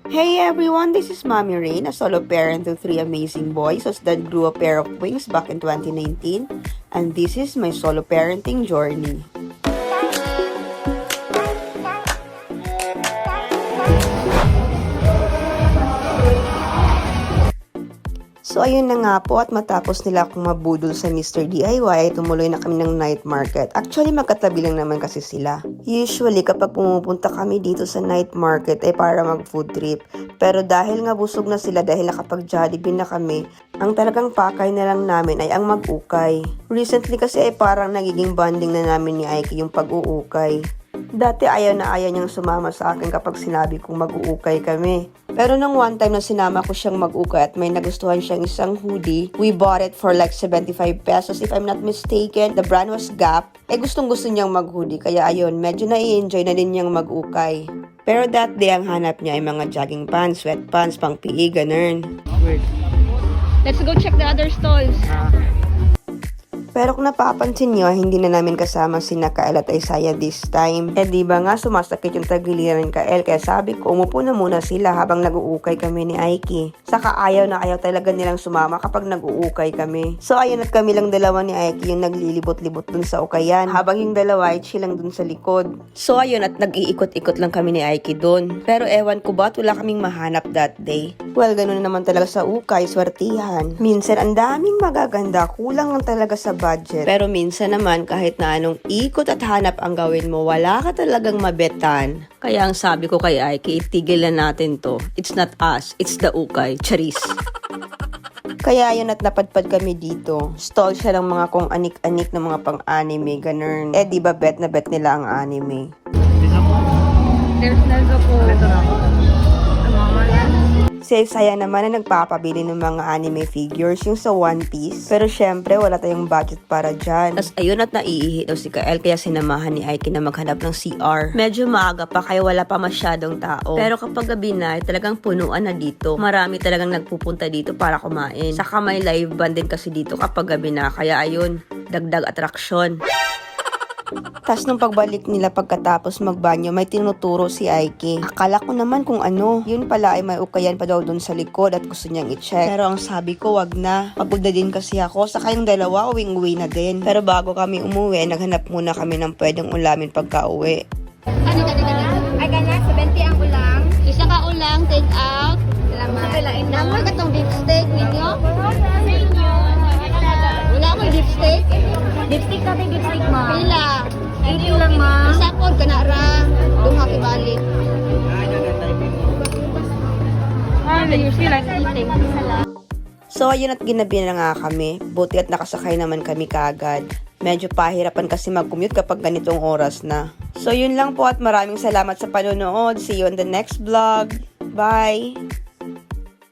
Hey everyone, this is Mommy Rain, a solo parent to 3 amazing boys that grew a pair of wings back in 2019, and this is my solo parenting journey. So ayun na nga po, at matapos nila akong mabudol sa Mr. DIY, tumuloy na kami ng night market. Actually magkatabi lang naman kasi sila. Usually kapag pumupunta kami dito sa night market ay para mag food trip. Pero dahil nga busog na sila dahil nakapag-Jollibee na kami, ang talagang pakay na lang namin ay ang mag-ukay. Recently kasi ay parang nagiging bonding na namin ni Aiki yung pag-uukay. Dati ayaw niyang sumama sa akin kapag sinabi kong mag-uukay kami. Pero nung one time na sinama ko siyang mag-ukay at may nagustuhan siyang isang hoodie, we bought it for like 75 pesos if I'm not mistaken. The brand was Gap. Gustong gusto niyang mag-hoodie kaya ayun, medyo na-enjoy na din niyang mag-ukay. Pero that day ang hanap niya ay mga jogging pants, sweatpants, pang PE, ganun. Let's go check the other stalls. Pero kung napapansin nyo, hindi na namin kasama si Kael at Isaiah this time. Diba nga sumasakit yung tagiliran Kael, kaya sabi ko umupo na muna sila habang nag-uukay kami ni Aiki. Saka ayaw talaga nilang sumama kapag nag-uukay kami. So ayun, at kami lang dalawa ni Aiki yung naglilibot-libot dun sa ukayan, habang yung dalawa ay chill lang dun sa likod. So ayun, at nag-iikot-ikot lang kami ni Aiki dun. Pero ewan ko ba't wala kaming mahanap that day. Well, ganun naman talaga sa ukay, swertihan. Minsan ang daming magaganda, kulang lang talaga sa budget. Pero minsan naman kahit na anong ikot at hanap ang gawin mo, wala ka talagang mabetan. Kaya ang sabi ko kay Aiki, itigil na natin to. It's not us, it's the ukay. Charis. Kaya yun, at napadpad kami dito. Stall siya ng mga kung anik-anik na mga pang-anime, ganun. Diba bet na bet nila ang anime. There's Nezuko. Si Isaiah naman na nagpapabili ng mga anime figures, yung sa One Piece. Pero syempre, wala tayong budget para dyan. Tapos ayun, at naiihi daw si Kael, kaya sinamahan ni Aiki na maghanap ng CR. Medyo maaga pa, kaya wala pa masyadong tao. Pero kapag gabi na, talagang punuan na dito. Marami talagang nagpupunta dito para kumain. Saka may live band din kasi dito kapag gabi na. Kaya ayun, dagdag atraksyon. Tas nung pagbalik nila pagkatapos magbanyo, may tinuturo si Aiki. Akala ko naman kung ano. Yun pala ay may ukayan pa daw dun sa likod at gusto niyang i-check. Pero ang sabi ko, wag na. Pagod na din kasi ako. Saka yung dalawa, uwing-uwi na din. Pero bago kami umuwi, naghanap muna kami ng pwedeng ulamin pagka-uwi. Ano ay ganyan, 70 ang ulang. Isa ka ulang, take out. Salamat. Namoy ka tong beef steak ninyo? Wala mo beef steak? Beef steak natin, beef steak ma. Pila? Thank you lang ma. Isa po, kanara. Duha kibalik. You feel like eating. So ayun, at ginabi na nga kami. Buti at nakasakay naman kami kaagad. Medyo pahirapan kasi mag-commute kapag ganitong oras na. So yun lang po, at maraming salamat sa panonood. See you on the next vlog. Bye!